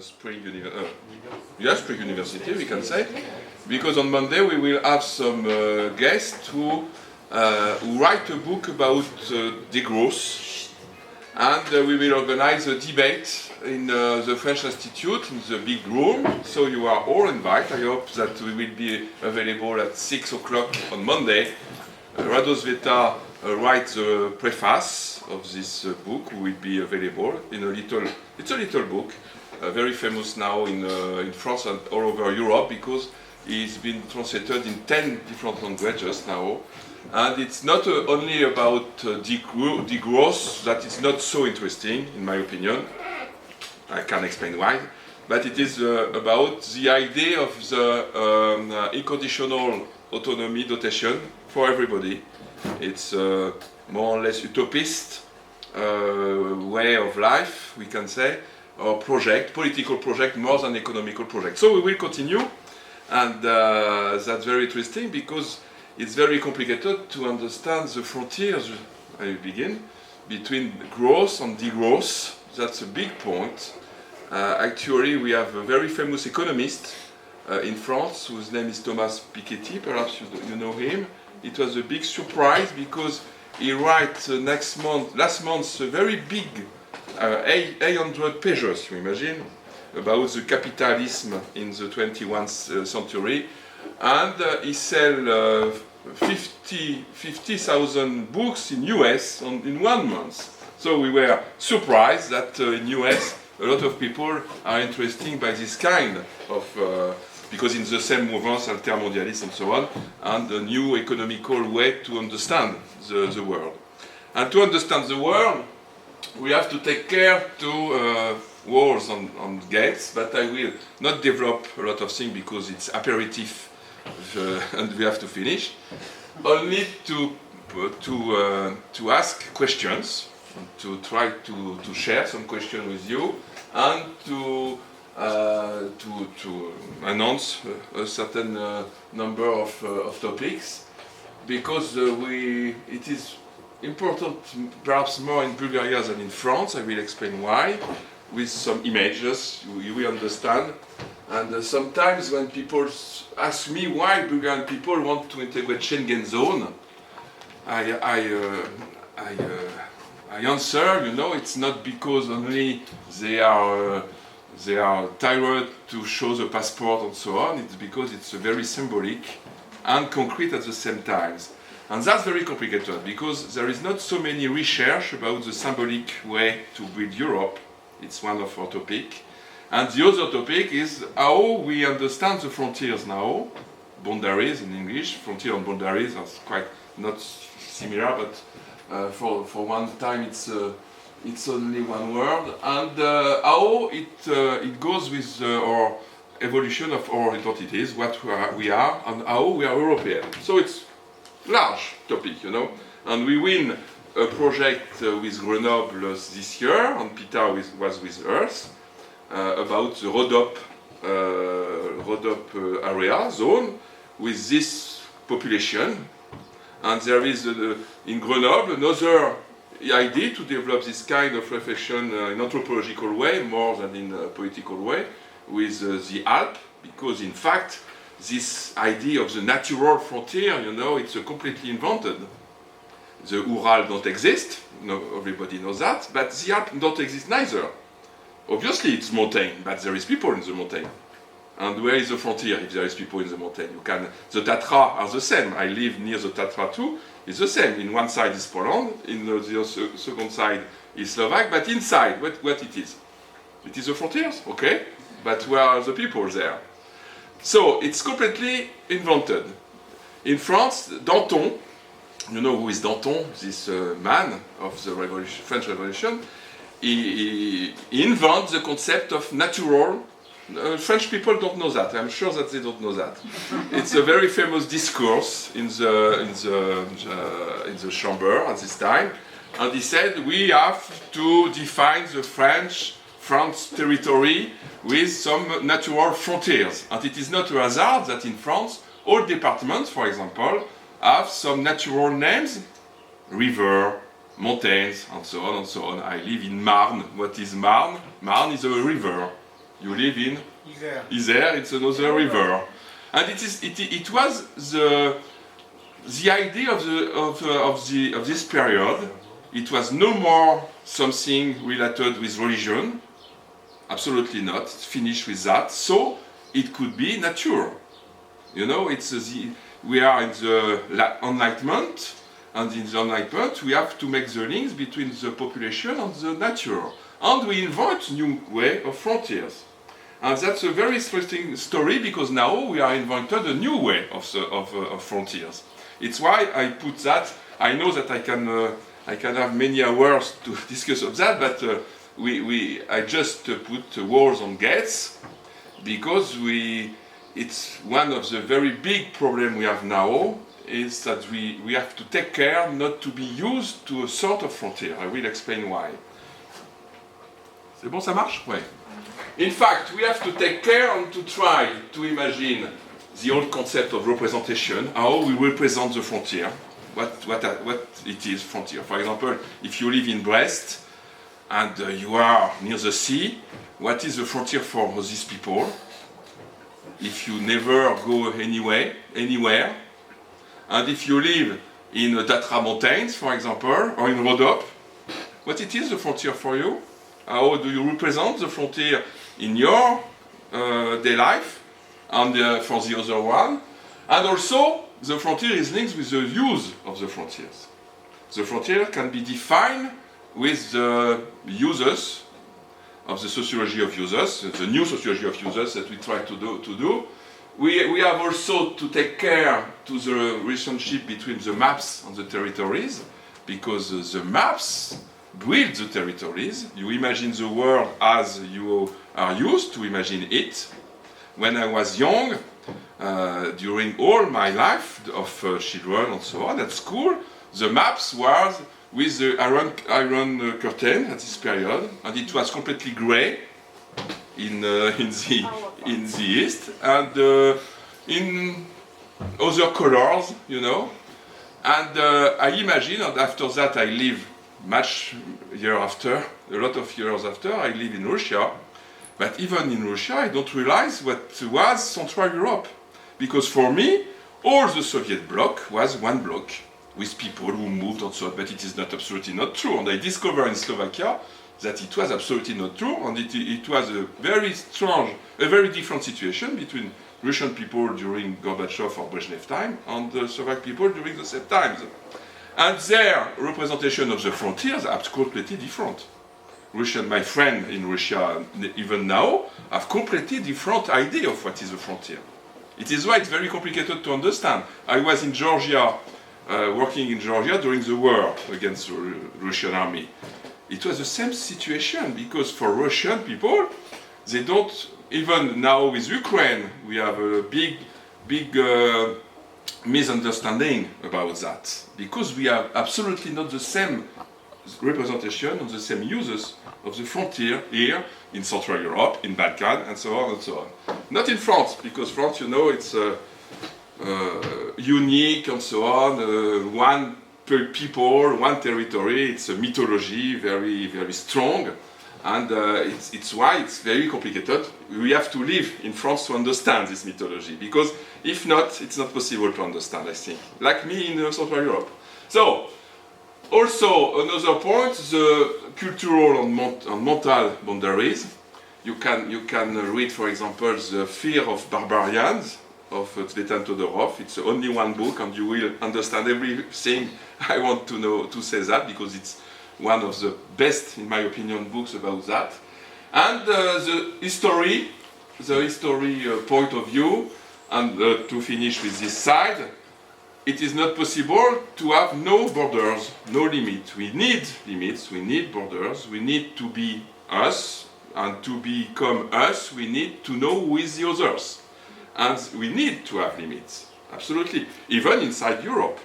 Spring University, we can say, because on Monday we will have some guests who write a book about degrowth, and we will organize a debate in the French Institute in the big room. So you are all invited. I hope that we will be available at 6 o'clock on Monday. Rados Veta writes the preface of this book, who will be available in a little. It's a little book. Very famous now in France and all over Europe, because it's been translated in 10 different languages now. And it's not only about degrowth, that is not so interesting, in my opinion. I can explain why. But it is about the idea of the unconditional autonomy dotation for everybody. It's more or less utopist way of life, we can say, or project, political project, more than economical project. So we will continue, and that's very interesting because it's very complicated to understand the frontiers, I will begin, between growth and degrowth. That's a big point. Actually, we have a very famous economist in France, whose name is Thomas Piketty, perhaps you know him. It was a big surprise because he wrote last month a very big 800 pages, you imagine, about the capitalism in the 21st century, and he sell 50,000 books in US in 1 month. So we were surprised that in US a lot of people are interested by this kind of, because in the same movements, altermondialism and so on, and a new economical way to understand the world. And to understand the world, we have to take care to walls and gates, but I will not develop a lot of things because it's aperitif and we have to finish. Only to ask questions, to try to share some questions with you, and to announce a certain number of topics, because it is important, perhaps more in Bulgaria than in France. I will explain why, with some images you will understand. And sometimes when people ask me why Bulgarian people want to integrate Schengen zone, I answer, it's not because only they are tired to show the passport and so on. It's because it's very symbolic and concrete at the same time. And that's very complicated, because there is not so many research about the symbolic way to build Europe. It's one of our topics. And the other topic is how we understand the frontiers now. Boundaries in English. Frontier and boundaries are quite not similar, but for one time it's only one word. And how it goes with our evolution of our identities, what we are, and how we are European. So it's large topic, and we win a project with Grenoble this year, and Peter was with us, about the Rhodope area zone with this population. And there is in Grenoble another idea to develop this kind of reflection in anthropological way more than in a political way with the Alps, because in fact this idea of the natural frontier, it's completely invented. The Ural don't exist, everybody knows that, but the Alps don't exist neither. Obviously it's mountain, but there is people in the mountain. And where is the frontier if there is people in the mountain? The Tatra are the same. I live near the Tatra too. It's the same. In one side is Poland, in the second side is Slovak, but inside, what it is? It is the frontiers, okay? But where are the people there? So it's completely invented. In France, Danton, you know who is Danton, this man of the French Revolution, he invents the concept of natural. French people don't know that. I'm sure that they don't know that. It's a very famous discourse in the chamber at this time, and he said we have to define the France territory with some natural frontiers. And it is not a hazard that in France, all departments, for example, have some natural names, river, mountains, and so on and so on. I live in Marne. What is Marne? Marne is a river. You live in Isère, it's another river. And it was the idea of this period. It was no more something related with religion. Absolutely not. It's finished with that. So it could be nature. You know, we are in the Enlightenment, and in the Enlightenment we have to make the links between the population and the nature. And we invent new way of frontiers. And that's a very interesting story, because now we are invented a new way of frontiers. It's why I put that. I know that I can have many hours to discuss of that, but I just put walls on gates, because it's one of the very big problems we have now, is that we have to take care not to be used to a sort of frontier. I will explain why. C'est bon, ça marche? Ouais. In fact, we have to take care and to try to imagine the old concept of representation, how we represent the frontier, what it is frontier. For example, if you live in Brest and you are near the sea, what is the frontier for these people? If you never go anywhere, and if you live in the Tatra Mountains, for example, or in Rhodope, what it is the frontier for you? How do you represent the frontier in your day life, and for the other one? And also, the frontier is linked with the use of the frontiers. The frontier can be defined with the users of the sociology of users, the new sociology of users that we try to do. We have also to take care to the relationship between the maps and the territories, because the maps build the territories. You imagine the world as you are used to imagine it. When I was young, during all my life of children and so on at school, the maps was with the iron curtain at this period, and it was completely grey in the east, and in other colors, you know. And I imagine, and after that I live a lot of years after, I live in Russia. But even in Russia, I don't realize what was Central Europe. Because for me, all the Soviet bloc was one bloc, with people who moved and so on, but it is absolutely not true. And I discovered in Slovakia that it was absolutely not true, and it was a very different situation between Russian people during Gorbachev or Brezhnev time and the Slovak people during the same times. And their representation of the frontiers are completely different. My friend in Russia, even now, have completely different idea of what is a frontier. It is why it's very complicated to understand. I was in Georgia, working in Georgia during the war against the Russian army. It was the same situation, because for Russian people, they don't, even now with Ukraine, we have a big misunderstanding about that, because we have absolutely not the same representation and the same uses of the frontier here in Central Europe, in Balkan, and so on and so on. Not in France, because France, you know, it's unique and so on, one people, one territory, it's a mythology, very, very strong, and it's why it's very complicated. We have to live in France to understand this mythology, because if not, it's not possible to understand, I think. Like me in Central Europe. So, also another point, the cultural and mental boundaries. You can read, for example, The Fear of Barbarians of Tzvetan Todorov. It's only one book, and you will understand everything I want to say that, because it's one of the best, in my opinion, books about that. And the history point of view, and to finish with this side, it is not possible to have no borders, no limit. We need limits, we need borders, we need to be us, and to become us, we need to know who is the others. And we need to have limits, absolutely. Even inside Europe.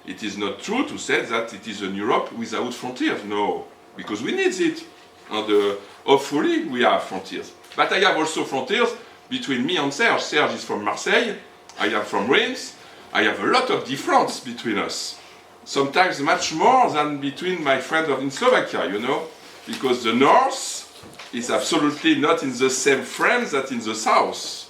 It is not true to say that it is a Europe without frontiers, no, because we need it. And hopefully we have frontiers. But I have also frontiers between me and Serge. Serge is from Marseille, I am from Reims. I have a lot of difference between us. sometimes much more than between my friends in Slovakia, you know, because the north is absolutely not in the same frame that in the south.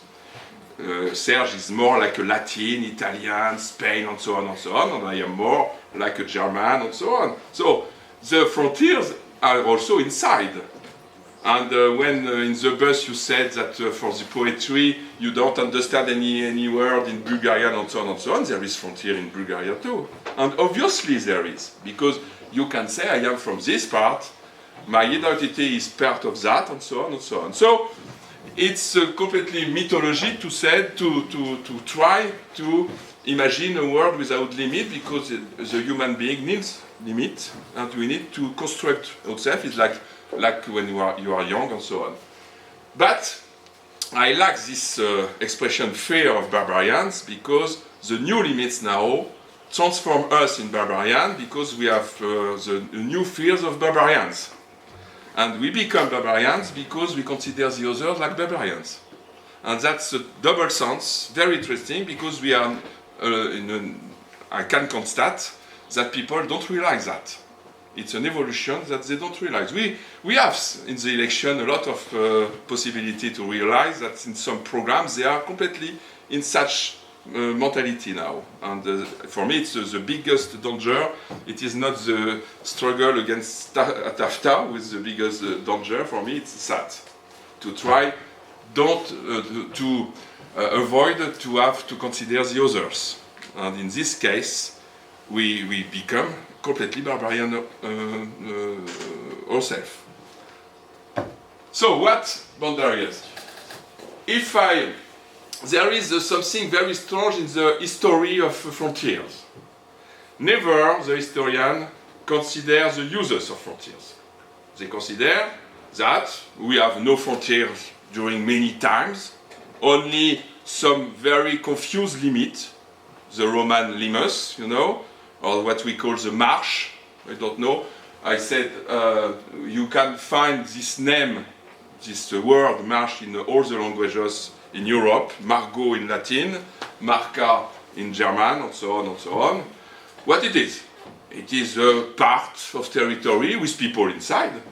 Serge is more like a Latin, Italian, Spain, and so on and so on, and I am more like a German, and so on. So the frontiers are also inside. And when in the bus you said that for the poetry you don't understand any word in Bulgarian and so on, there is frontier in Bulgaria too. And obviously there is, because you can say I am from this part, my identity is part of that, and so on and so on. So it's completely mythology to say, to try to imagine a world without limit, because the human being needs limit, and we need to construct ourselves. It's like when you are young and so on. But I like this expression fear of barbarians, because the new limits now transform us in barbarian, because we have the new fears of barbarians. And we become barbarians because we consider the others like barbarians. And that's a double sense, very interesting, because we are, I can constate that people don't realize that. It's an evolution that they don't realize. We have in the election a lot of possibility to realize that in some programs they are completely in such mentality now. And for me it's the biggest danger. It is not the struggle against TAFTA who is the biggest danger. For me it's that. To try to avoid to have to consider the others. And in this case we become completely barbarian ourselves. So what boundaries? There is something very strange in the history of frontiers. Never the historian considers the users of frontiers. They consider that we have no frontiers during many times, only some very confused limit, the Roman limes, you know, or what we call the marsh. I don't know. I said you can find this name, this word marsh in all the languages in Europe, Margot in Latin, Marca in German, and so on and so on. What it is? It is a part of territory with people inside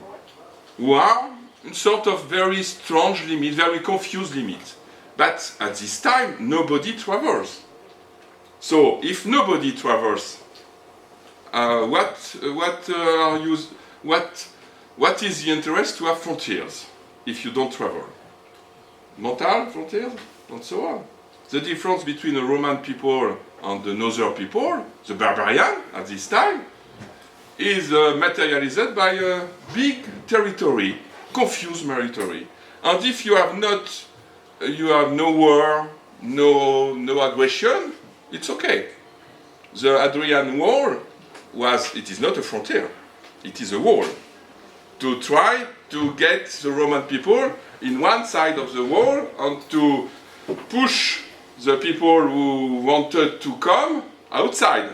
who are in sort of very strange limit, very confused limit. But at this time, nobody travels. So if nobody travels, what is the interest to have frontiers if you don't travel? Mental frontiers, and so on. The difference between a Roman people and another people, the barbarian at this time, is materialized by a big territory, confused territory. And if you have no war, no aggression, it's okay. The Adrian Wall it is not a frontier, it is a wall. To try to get the Roman people in one side of the wall and to push the people who wanted to come outside.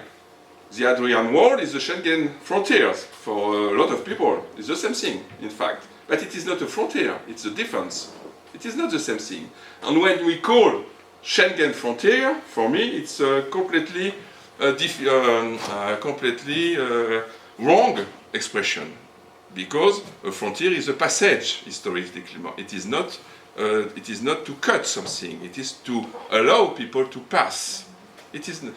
The Adrian Wall is the Schengen frontiers for a lot of people. It's the same thing, in fact. But it is not a frontier, it's a defense. It is not the same thing. And when we call Schengen frontier, for me, it's completely wrong expression. Because a frontier is a passage, historically. It is not to cut something. It is to allow people to pass. And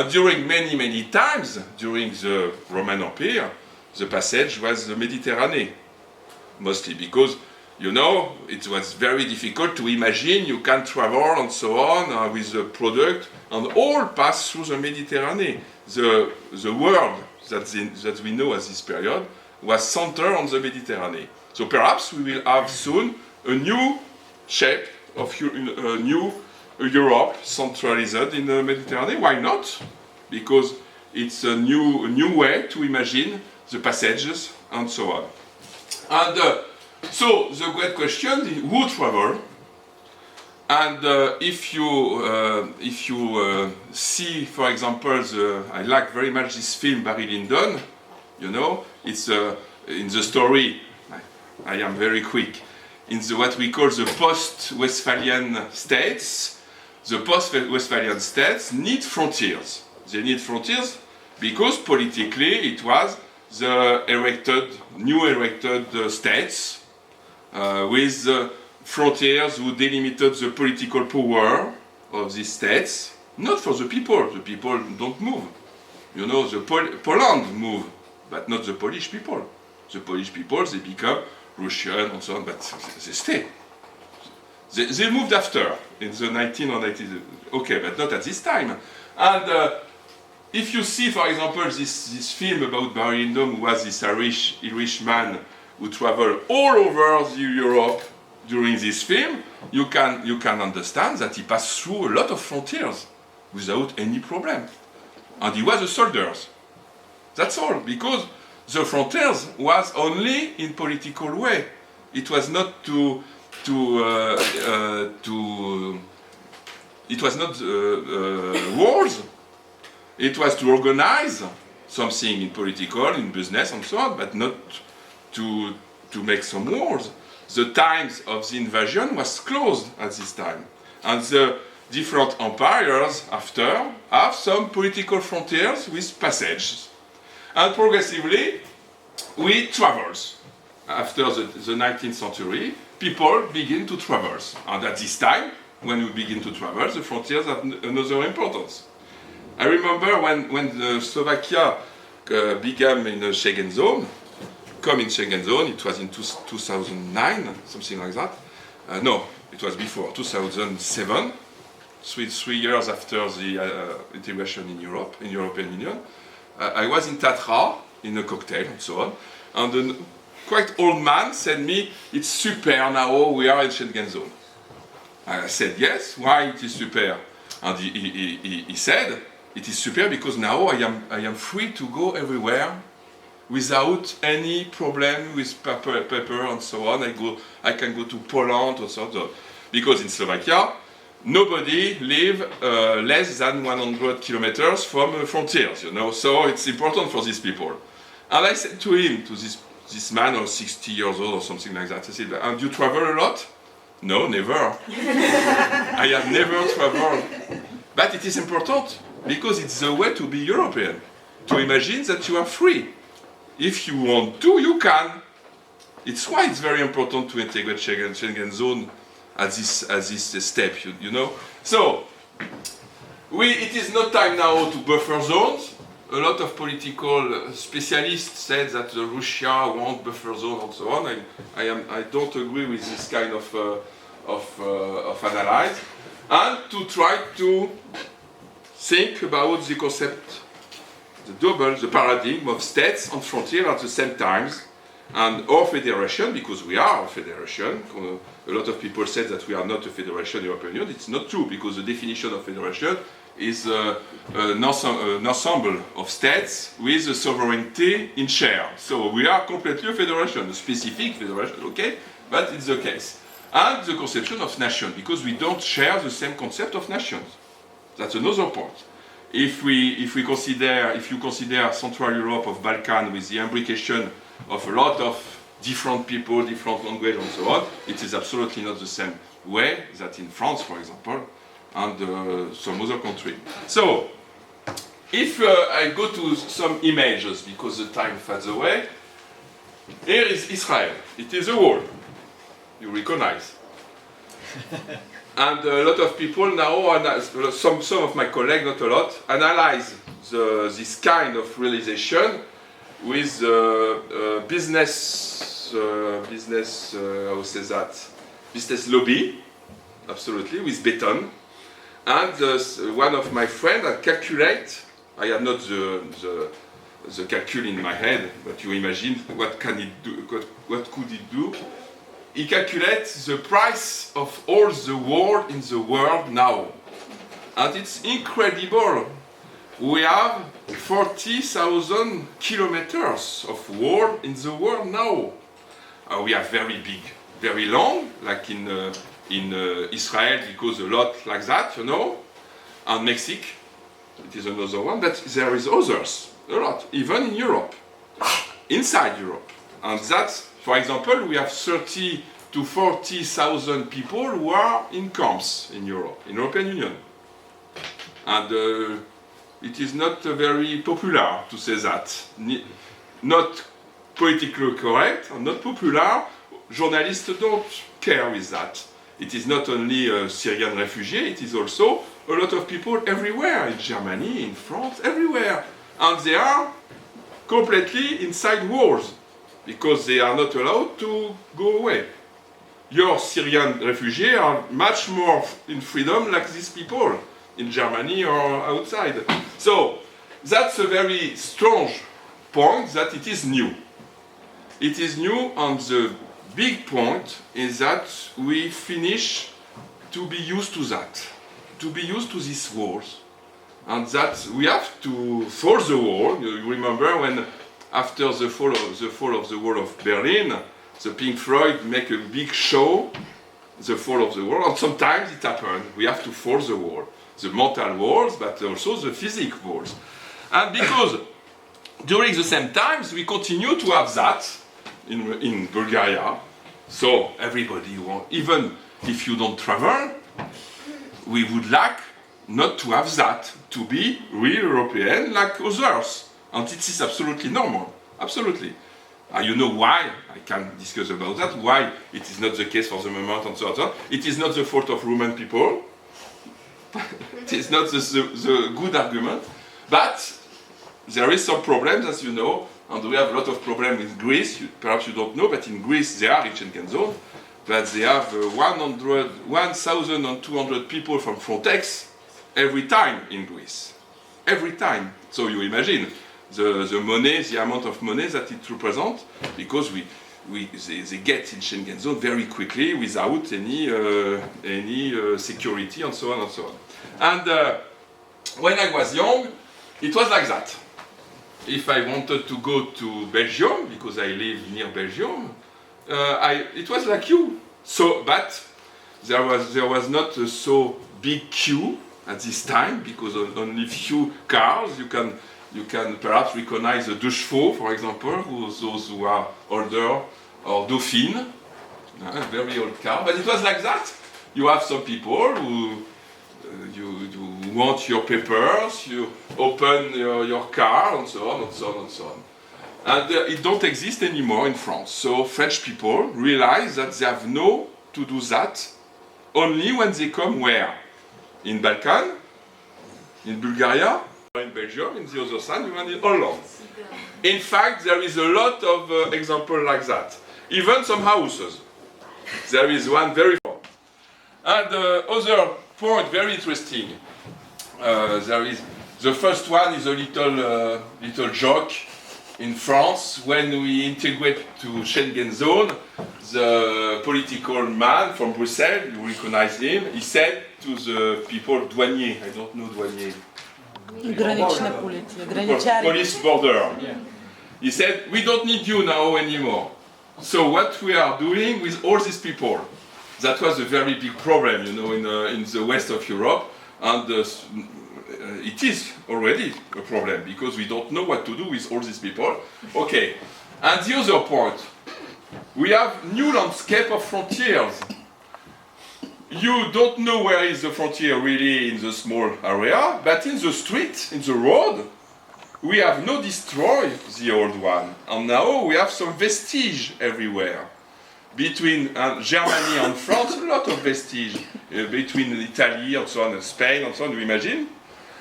during many times during the Roman Empire, the passage was the Mediterranean, mostly because it was very difficult to imagine you can travel and so on with the product and all pass through the Mediterranean. The world that we know at this period was centered on the Mediterranean. So perhaps we will have soon a new shape of a new Europe centralized in the Mediterranean. Why not? Because it's a new way to imagine the passages and so on. And so the great question is who travel? And if you see, for example, I like very much this film Barry Lyndon. It's in the story. I am very quick. In what we call the post-Westphalian states, the post-Westphalian states need frontiers. They need frontiers because politically it was the new erected states with frontiers who delimited the political power of these states, not for the people don't move. You know, Poland move, but not the Polish people. The Polish people, they become Russian and so on, but they stay. They moved after, in the 19 or 90s, okay, but not at this time. And if you see, for example, this film about Barry Lyndon, who was this Irish man who traveled all over Europe during this film, you can understand that he passed through a lot of frontiers without any problem. And he was a soldier. That's all, because the frontiers was only in political way. It was not it was not wars. It was to organize something in political, in business, and so on, but not to make some wars. The times of the invasion was closed at this time, and the different empires after have some political frontiers with passages, and progressively we traverse. After the 19th century, people begin to traverse, and at this time, when we begin to traverse, the frontiers have another importance. I remember when Slovakia became in a Schengen zone, it was in 2009, something like that. No, it was before, 2007, three years after the integration in European Union. I was in Tatra, in a cocktail and so on, and a quite old man said me, "It's super now, we are in Schengen zone." I said, "Yes, why it is super?" And he said, "It is super because now I am free to go everywhere without any problem with paper and so on. I can go to Poland or so on." Because in Slovakia, nobody live less than 100 kilometers from frontiers, you know, so it's important for these people. And I said to him, to this man of 60 years old or something like that, I said, "And you travel a lot?" "No, never." I have never traveled. But it is important, because it's the way to be European, to imagine that you are free. If you want to, you can. It's why it's very important to integrate Schengen zone at this step, you know. So, it is not time now to buffer zones. A lot of political specialists said that Russia wants buffer zone and so on. I don't agree with this kind of analysis. And to try to think about the concept, the paradigm of states and frontier at the same times, and our federation, because we are a federation. A lot of people said that we are not a federation, European Union. It's not true, because the definition of federation is an ensemble of states with a sovereignty in share. So we are completely a federation, a specific federation, okay? But it's the case. And the conception of nation, because we don't share the same concept of nations. That's another point. If you consider Central Europe of Balkan with the imbrication of a lot of different people, different language and so on, it is absolutely not the same way that in France, for example, and some other country. So, if I go to some images, because the time fades away, here is Israel. It is a wall. You recognize. And a lot of people now, some of my colleagues, not a lot, analyze this kind of realization with business lobby, absolutely, with beton. And one of my friends calculate, I have not the calcul in my head, but you imagine what could it do? He calculates the price of all the war in the world now. And it's incredible. We have 40,000 kilometers of war in the world now. We are very big, very long, like in Israel, because a lot like that, you know. And Mexico, it is another one, but there is others, a lot, even in Europe, inside Europe. And that's, for example, we have 30 to 40,000 people who are in camps in Europe, in European Union. And it is not very popular to say that. Not politically correct, and not popular. Journalists don't care with that. It is not only a Syrian refugee, it is also a lot of people everywhere, in Germany, in France, everywhere. And they are completely inside walls, because they are not allowed to go away. Your Syrian refugees are much more in freedom like these people in Germany or outside. So that's a very strong point that it is new. It is new, and the big point is that we finish to be used to that, to be used to these wars, and that we have to fall the wall. You remember when, after the fall of the wall of Berlin, the Pink Floyd make a big show, the fall of the wall, and sometimes it happens. We have to fall the wall, the mental walls, but also the physical walls. And because during the same times we continue to have that in Bulgaria, so everybody wants, even if you don't travel, we would like not to have that, to be real European like others. And it is absolutely normal, absolutely. You know why, I can discuss about that, why it is not the case for the moment and so on. It is not the fault of Roman people, it is not the good argument, but there is some problems, as you know, and we have a lot of problems with Greece. Perhaps you don't know, but in Greece they are in Schengen zone, but they have 1,200 people from Frontex every time in Greece. Every time. So you imagine the money, the amount of money that it represents, because they get in Schengen zone very quickly without any security and so on and so on. And when I was young, it was like that. If I wanted to go to Belgium, because I live near Belgium, it was like you. So, but there was not a so big queue at this time, because only few cars. You can perhaps recognize the Deux Chevaux, for example, those who are older, or Dauphine, a very old car. But it was like that. You have some people who you want your papers, you open your car, and so on, and so on, and so on. And it don't exist anymore in France. So French people realize that they have no to do that only when they come where? In Balkan, in Bulgaria, in Belgium, in the other side, and in Holland. In fact, there is a lot of examples like that. Even some houses. There is one very important. And other point, very interesting. There is the first one is a little joke in France when we integrate to Schengen zone. The political man from Brussels, you recognize him. He said to the people, douanier, I don't know douanier. Police border. Yeah. He said, we don't need you now anymore. So what we are doing with all these people? That was a very big problem, you know, in the west of Europe, and it is already a problem because we don't know what to do with all these people. Okay, and the other point, we have new landscape of frontiers. You don't know where is the frontier really in the small area, but in the street, in the road, we have no destroy the old one, and now we have some vestige everywhere. Between Germany and France, a lot of vestige between Italy and so on, and Spain and so on, you imagine?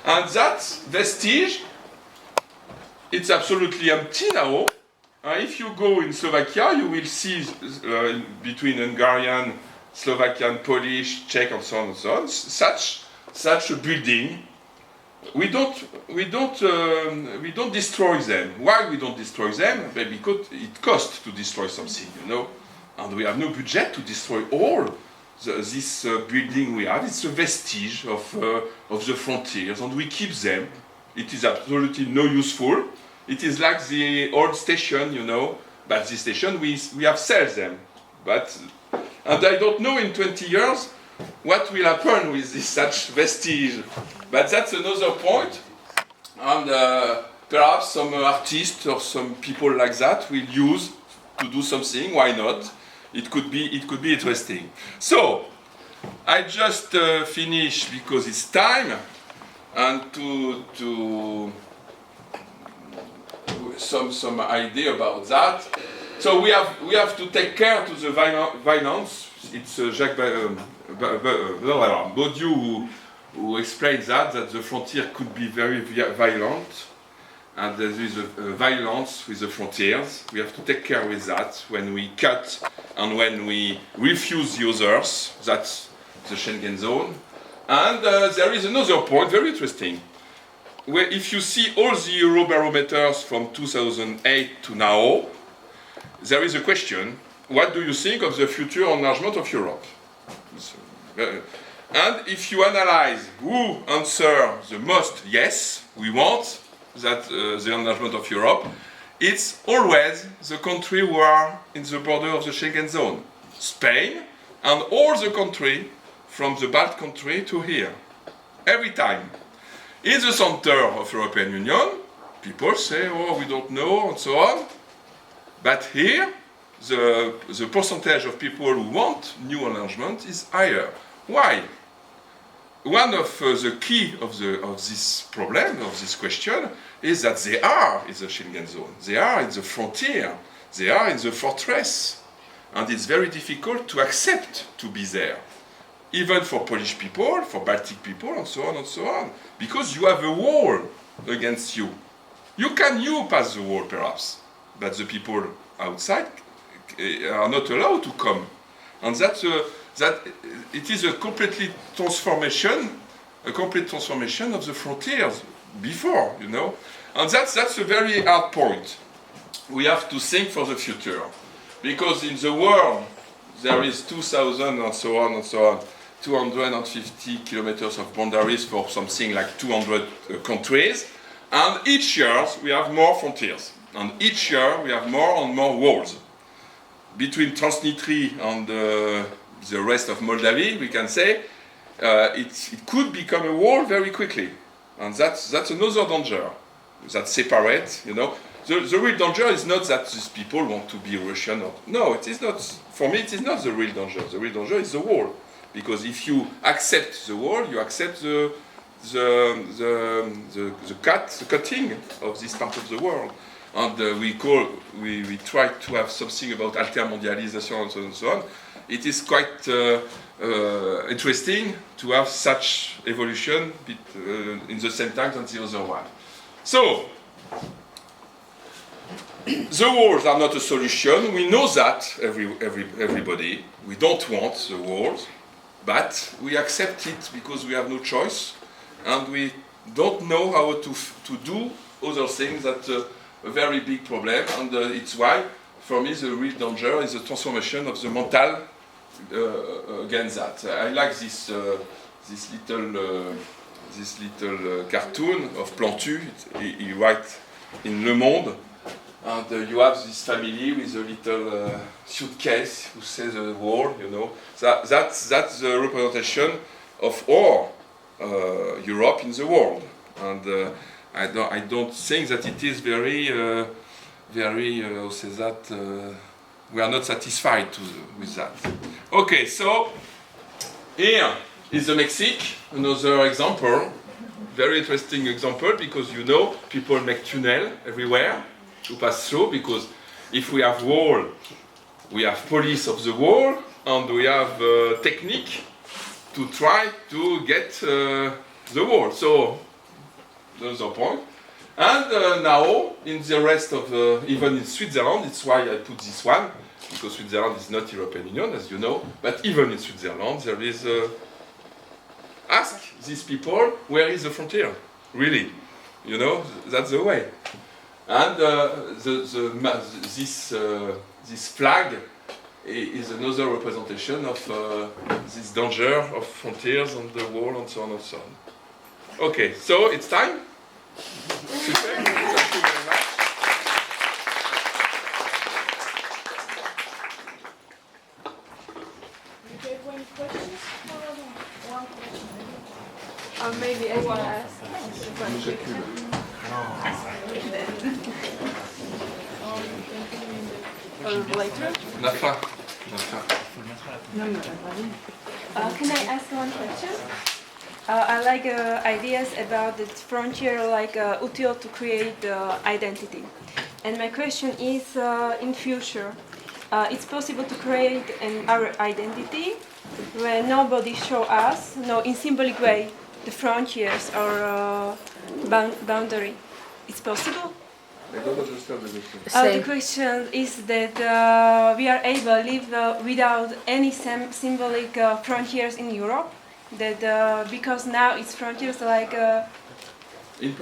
And that vestige, it's absolutely empty now. If you go in Slovakia, you will see between Hungarian, Slovakian, Polish, Czech and so on, such a building. We don't destroy them. Why we don't destroy them? Because it costs to destroy something, you know. And we have no budget to destroy all this building we have. It's a vestige of the frontiers, and we keep them. It is absolutely no useful. It is like the old station, you know. But the station we have sold them. And I don't know in 20 years what will happen with this such vestige. But that's another point. And perhaps some artists or some people like that will use to do something. Why not? It could be interesting. So I just finish because it's time. and to some idea about that. So we have to take care to the violence. It's Jacques Baudieu who explains that the frontier could be very violent, and there is a violence with the frontiers. We have to take care with that when we cut and when we refuse the others. That's the Schengen zone. And there is another point, very interesting, where if you see all the Eurobarometers from 2008 to now, there is a question: what do you think of the future enlargement of Europe? And if you analyze who answers the most yes, we want that the enlargement of Europe, it's always the country who are in the border of the Schengen zone. Spain and all the country from the Baltic country to here. Every time. In the center of European Union, people say, oh, we don't know, and so on. But here, the percentage of people who want new enlargement is higher. Why? One of the key of this problem, of this question, is that they are in the Schengen zone. They are in the frontier. They are in the fortress. And it's very difficult to accept to be there. Even for Polish people, for Baltic people, and so on, because you have a wall against you. You pass the wall, perhaps, but the people outside are not allowed to come. And that it is a complete transformation of the frontiers before, you know. And that's a very hard point. We have to think for the future, because in the world there is 2,000 and so on, 250 kilometers of boundaries for something like 200 countries, and each year we have more frontiers, and each year we have more and more walls. Between Transnistria and the rest of Moldavia, we can say, it could become a wall very quickly, and that's another danger that separates, you know. The real danger is not that these people want to be Russian, or no, it is not. For me, it is not the real danger. The real danger is the wall. Because if you accept the wall, you accept the cutting of this part of the world. And we try to have something about altermondialisation and so on. It is quite interesting to have such evolution in the same time as the other one. So, the walls are not a solution. We know that, everybody. We don't want the walls. But we accept it because we have no choice, and we don't know how to do other things. That's a very big problem, and it's why, for me, the real danger is the transformation of the mental against that. I like this little cartoon of Plantu. He writes in Le Monde. And you have this family with a little suitcase who says the wall, you know. That's the representation of all Europe in the world. And I don't think that it is very, how say that, we are not satisfied with that. Okay, so here is the Mexique, another example, very interesting example, because you know, people make tunnel everywhere to pass through, because if we have wall, we have police of the wall, and we have technique to try to get the wall. So that's the point. And now, in the rest of, even in Switzerland, it's why I put this one, because Switzerland is not European Union, as you know, but even in Switzerland, there is, ask these people, where is the frontier? Really, you know, that's the way. And this flag is another representation of this danger of frontiers and the wall and so on and so on. Okay, so it's time. Super. Thank you very much. Do you have any questions? One question. Maybe I want to ask. Later? Nafa. Can I ask one question? I like ideas about the frontier, like utile to create identity. And my question is, in future, it's possible to create our identity where nobody show us, no, in symbolic way, the frontiers or boundary. It's possible? I don't understand the question. The question is that we are able to live without any symbolic frontiers in Europe. That because now it's frontiers like. In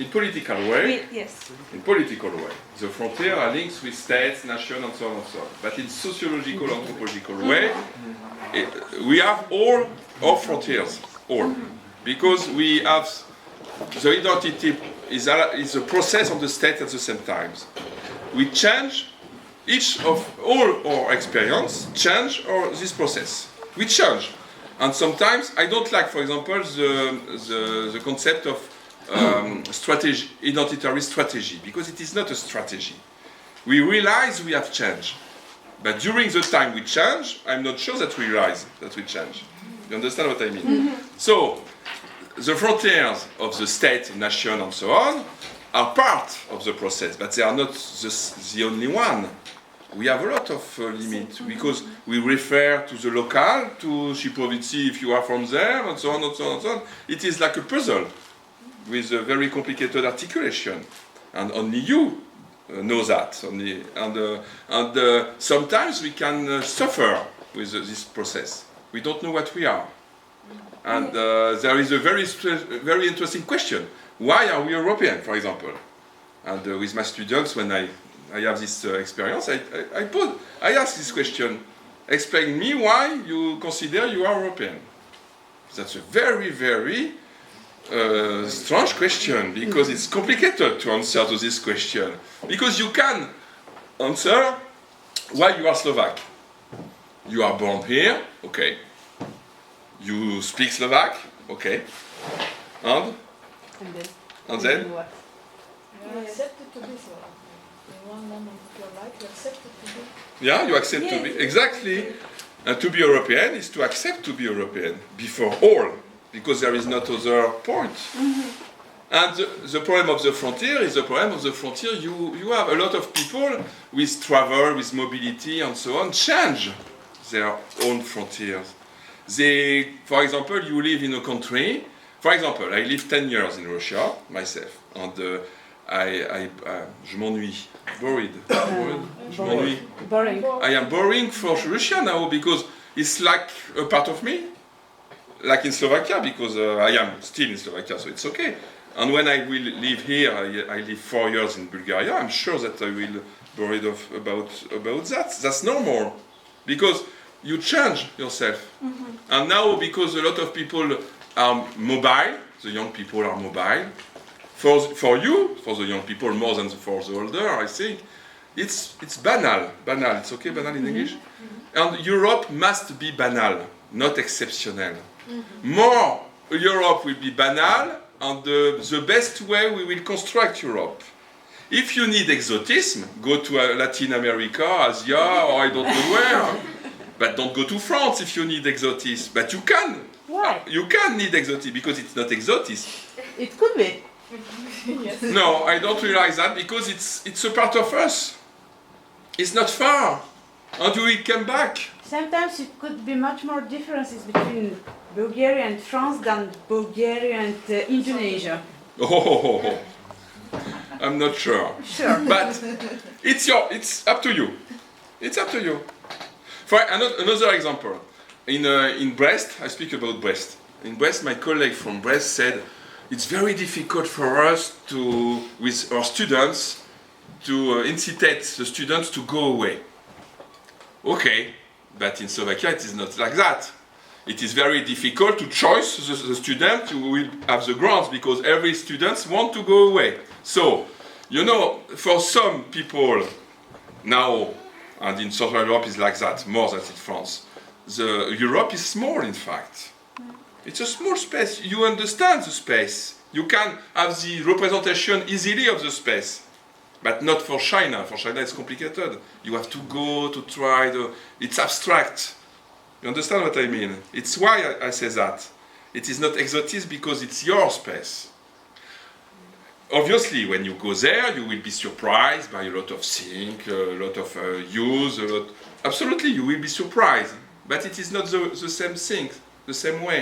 political way. Yes. In political way, the frontier are linked with states, nations, and so on and so on. But in sociological, anthropological way, we have all our frontiers, all, because we have the identity is a process of the state at the same time. We change each of all our experience, change this process. We change, and sometimes I don't like, for example, the concept of strategy, identitary strategy, because it is not a strategy. We realize we have changed, but during the time we change, I'm not sure that we realize that we change. You understand what I mean? Mm-hmm. So, the frontiers of the state, nation, and so on are part of the process, but they are not the only one. We have a lot of limits, because we refer to the local, to Šipovici if you are from there, and so on, and so on, and so on. It is like a puzzle with a very complicated articulation, and only you know that. Sometimes we can suffer with this process. We don't know what we are. And there is a very interesting question. Why are we European, for example? And with my students, when I have this experience, I ask this question. Explain me why you consider you are European. That's a very, very strange question, because it's complicated to answer to this question. Because you can answer why you are Slovak. You are born here, okay. You speak Slovak, okay. And then? What? You accepted to be Slovak. In one moment of your life, you accepted to be. Yeah, you accept to be, exactly. And to be European is to accept to be European before all, because there is not other point. Mm-hmm. And the problem of the frontier is the problem of the frontier. You have a lot of people with travel, with mobility, and so on, change their own frontiers. For example, you live in a country. For example, I lived 10 years in Russia myself, and je m'ennuie, bored. Je m'ennuie. Boring. I am boring for Russia now, because it's like a part of me, like in Slovakia, because I am still in Slovakia, so it's okay. And when I will live here, I live 4 years in Bulgaria. I'm sure that I will bored about that. That's normal, because you change yourself. Mm-hmm. And now, because a lot of people are mobile, the young people are mobile. For you, for the young people more than for the older, I think it's banal. Banal. It's okay, banal in English. Mm-hmm. And Europe must be banal, not exceptional. Mm-hmm. More Europe will be banal, and the best way we will construct Europe. If you need exotism, go to Latin America, Asia, or I don't know where. But don't go to France if you need exotism. But you can. Why? You can need exotism, because it's not exotism. It could be. Yes. No, I don't realize that, because it's a part of us. It's not far. And we come back. Sometimes it could be much more differences between Bulgaria and France than Bulgaria and Indonesia. Oh, I'm not sure. Sure. But it's up to you. It's up to you. For another example, in Brest, I speak about Brest. In Brest, my colleague from Brest said, it's very difficult for us with our students, to incite the students to go away. Okay, but in Slovakia it is not like that. It is very difficult to choose the student who will have the grants, because every student wants to go away. So, for some people now, and in Central Europe is like that, more than in France. Europe is small, in fact. It's a small space. You understand the space. You can have the representation easily of the space. But not for China. For China it's complicated. You have to go to try. It's abstract. You understand what I mean? It's why I say that. It is not exotism because it's your space. Obviously, when you go there, you will be surprised by a lot of things, a lot of use, absolutely, you will be surprised. But it is not the same thing, the same way.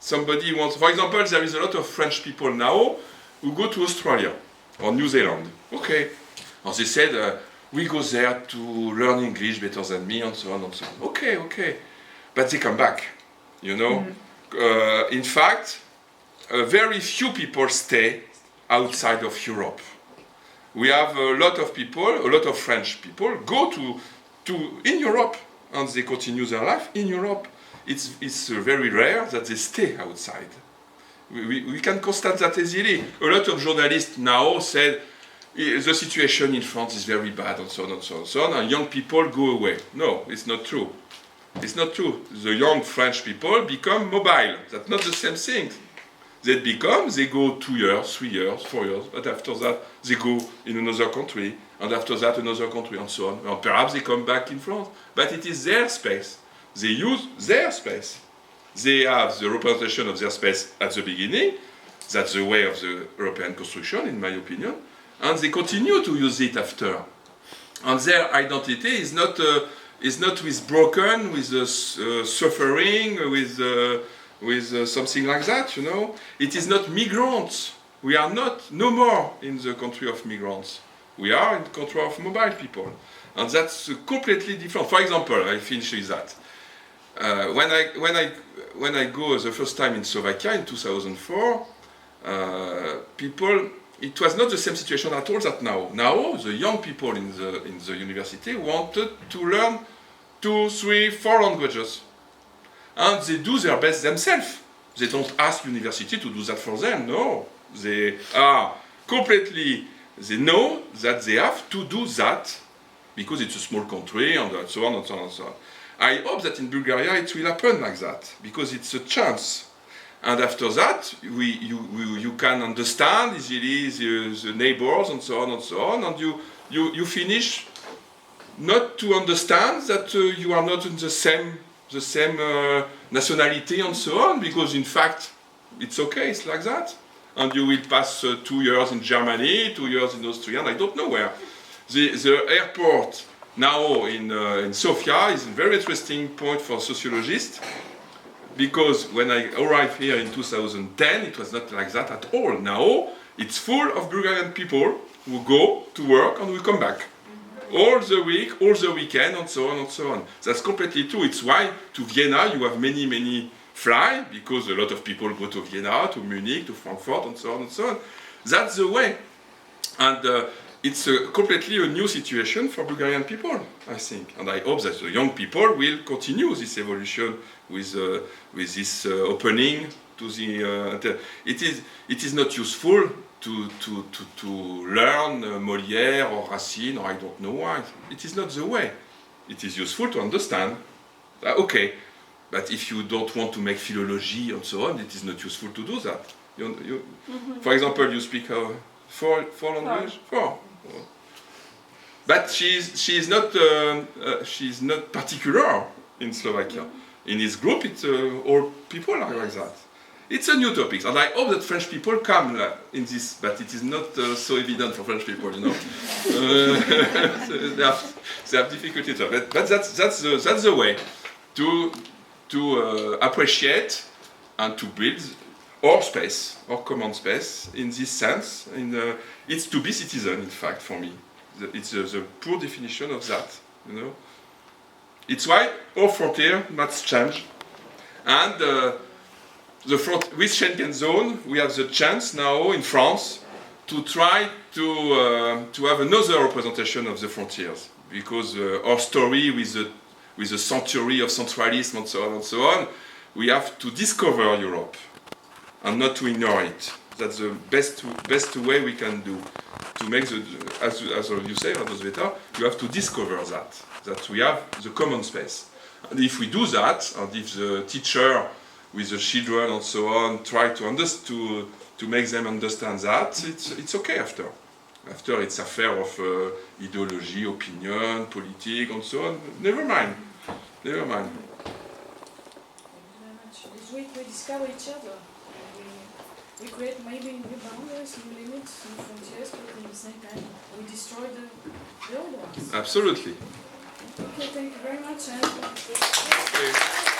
Somebody wants, for example, there is a lot of French people now who go to Australia or New Zealand. Okay. And they said, we go there to learn English better than me, and so on and so on. Okay, okay. But they come back, you know. In fact, very few people stay outside of Europe. We have a lot of people, a lot of French people, go in Europe, and they continue their life in Europe. It's very rare that they stay outside. We can constate that easily. A lot of journalists now said the situation in France is very bad, and so on and so on and so on, and young people go away. No, it's not true. It's not true. The young French people become mobile. That's not the same thing. They go 2 years, 3 years, 4 years, but after that they go in another country, and after that another country, and so on. And perhaps they come back in France, but it is their space. They use their space. They have the representation of their space at the beginning. That's the way of the European construction, in my opinion, and they continue to use it after. And their identity is not with broken, with suffering, with something like that, you know. It is not migrants. We are no more in the country of migrants. We are in the country of mobile people. And that's completely different. For example, I finish with that. When I go the first time in Slovakia in 2004, it was not the same situation at all that now. Now, the young people in the university wanted to learn 2, 3, 4 languages. And they do their best themselves. They don't ask university to do that for them, no. They are completely, they know that they have to do that because it's a small country and so on and so on and so on. I hope that in Bulgaria it will happen like that because it's a chance. And after that, you can understand easily the neighbors and so on and so on, and you finish not to understand that you are not in the same nationality and so on, because in fact it's okay, it's like that. And you will pass 2 years in Germany, 2 years in Austria, and I don't know where. The airport now in Sofia is a very interesting point for sociologists, because when I arrived here in 2010, it was not like that at all. Now it's full of Bulgarian people who go to work and who come back. All the week, all the weekend, and so on and so on. That's completely true. It's why to Vienna you have many fly, because a lot of people go to Vienna, to Munich, to Frankfurt, and so on and so on. That's the way. And it's completely a new situation for Bulgarian people, I think. And I hope that the young people will continue this evolution with this opening to the... It is not useful to learn Molière or Racine, or I don't know why. It is not the way. It is useful to understand. Okay, but if you don't want to make philology and so on, it is not useful to do that. For example, you speak four languages? Four. But she's not particular in Slovakia. In his group, it's all people are like that. It's a new topic, and I hope that French people come in this, but it is not so evident for French people, you know. They have difficulties, but that's the way to appreciate and to build our space, our common space, in this sense. It's to be citizen, in fact, for me. It's the poor definition of that, you know. It's why our frontier must change, and with Schengen zone, we have the chance now in France to try to have another representation of the frontiers, because our story with the century of centralism and so on, we have to discover Europe and not to ignore it. That's the best way we can do to make as you say, Radosveta, you have to discover that we have the common space. And if we do that, and if the teacher with the children and so on try to make them understand that, it's okay after. After it's affair of ideology, opinion, politics and so on. Never mind. Thank you very much. This week we discover each other. And we create maybe new boundaries, new limits, new frontiers, but at the same time we destroy the old ones. Absolutely. Okay, thank you very much. And Okay.